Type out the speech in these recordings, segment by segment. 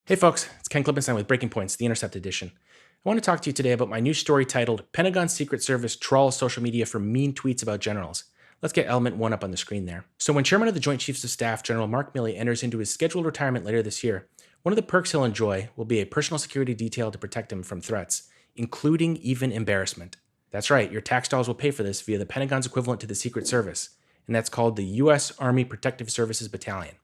Hey folks, it's Ken Klippenstein with Breaking Points, the Intercept edition. I want to talk to you today about my new story titled Pentagon Secret Service Trawls Social Media for Mean Tweets About Generals. Let's get element 1 up on the screen there. So when Chairman of the Joint Chiefs of Staff, General Mark Milley, enters into his scheduled retirement later this year, one of the perks he'll enjoy will be a personal security detail to protect him from threats, including even embarrassment. That's right, your tax dollars will pay for this via the Pentagon's equivalent to the Secret Service, and that's called the U.S. Army Protective Services Battalion.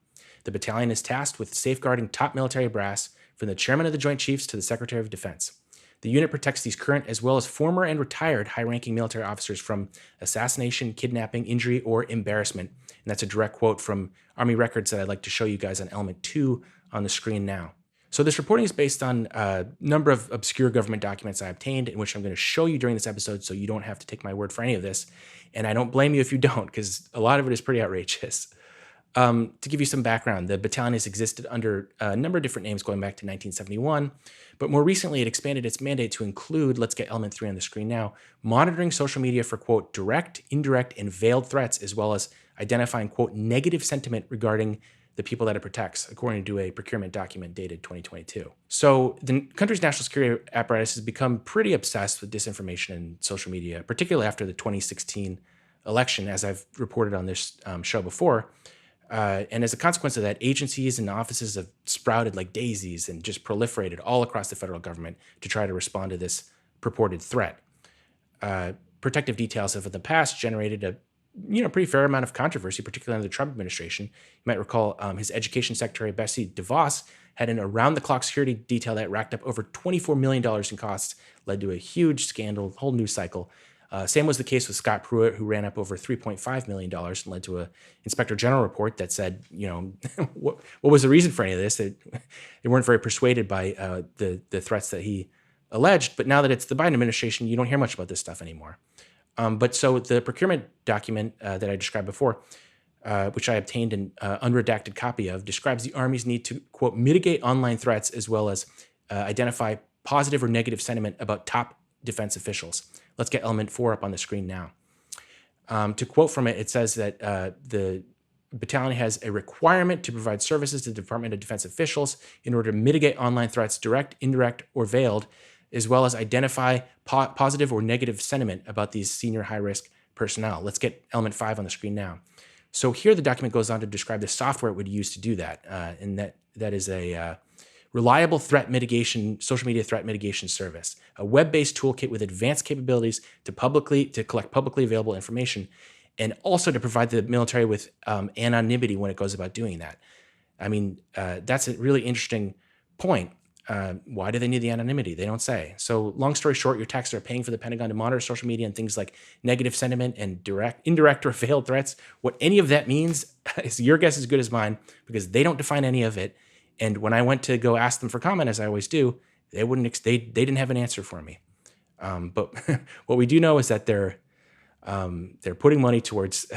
The battalion is tasked with safeguarding top military brass from the Chairman of the Joint Chiefs to the Secretary of Defense. The unit protects these current as well as former and retired high-ranking military officers from assassination, kidnapping, injury, or embarrassment. And that's a direct quote from Army records that I'd like to show you guys on element 2 on the screen now. So this reporting is based on a number of obscure government documents I obtained, in which I'm going to show you during this episode so you don't have to take my word for any of this. And I don't blame you if you don't, because a lot of it is pretty outrageous. To give you some background, the battalion has existed under a number of different names going back to 1971, but more recently it expanded its mandate to include, let's get element 3 on the screen now, monitoring social media for, quote, direct, indirect, and veiled threats, as well as identifying, quote, negative sentiment regarding the people that it protects, according to a procurement document dated 2022. So the country's national security apparatus has become pretty obsessed with disinformation and social media, particularly after the 2016 election, as I've reported on this show before. And as a consequence of that, agencies and offices have sprouted like daisies and just proliferated all across the federal government to try to respond to this purported threat. Protective details have in the past generated a pretty fair amount of controversy, particularly under the Trump administration. You might recall his education secretary, Betsy DeVos, had an around-the-clock security detail that racked up over $24 million in costs, led to a huge scandal, whole news cycle. Same was the case with Scott Pruitt, who ran up over $3.5 million and led to an inspector general report that said, what was the reason for any of this? They weren't very persuaded by the threats that he alleged. But now that it's the Biden administration, you don't hear much about this stuff anymore. But so the procurement document that I described before, which I obtained an unredacted copy of, describes the Army's need to, quote, mitigate online threats as well as identify positive or negative sentiment about top defense officials. Let's get element 4 up on the screen now. To quote from it, it says that the battalion has a requirement to provide services to the Department of Defense officials in order to mitigate online threats, direct, indirect, or veiled, as well as identify positive or negative sentiment about these senior high-risk personnel. Let's get element 5 on the screen now. So here the document goes on to describe the software it would use to do that, and that is a reliable threat mitigation, social media threat mitigation service, a web-based toolkit with advanced capabilities to collect publicly available information, and also to provide the military with anonymity when it goes about doing that. I mean, that's a really interesting point. Why do they need the anonymity? They don't say. So long story short, your taxes are paying for the Pentagon to monitor social media and things like negative sentiment and direct, indirect, or veiled threats. What any of that means is your guess as good as mine, because they don't define any of it. And when I went to go ask them for comment, as I always do, they didn't have an answer for me. But what we do know is that they're putting money towards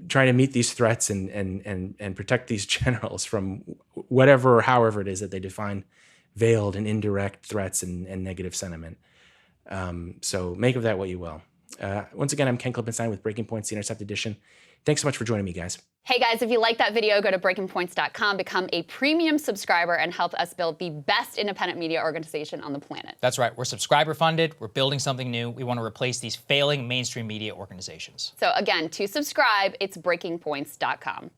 trying to meet these threats and protect these generals from whatever or however it is that they define veiled and indirect threats and negative sentiment. So make of that what you will. Once again, I'm Ken Klippenstein with Breaking Points, the Intercept edition. Thanks so much for joining me, guys. Hey guys, if you like that video, go to breakingpoints.com, become a premium subscriber, and help us build the best independent media organization on the planet. That's right. We're subscriber funded. We're building something new. We want to replace these failing mainstream media organizations. So again, to subscribe, it's breakingpoints.com.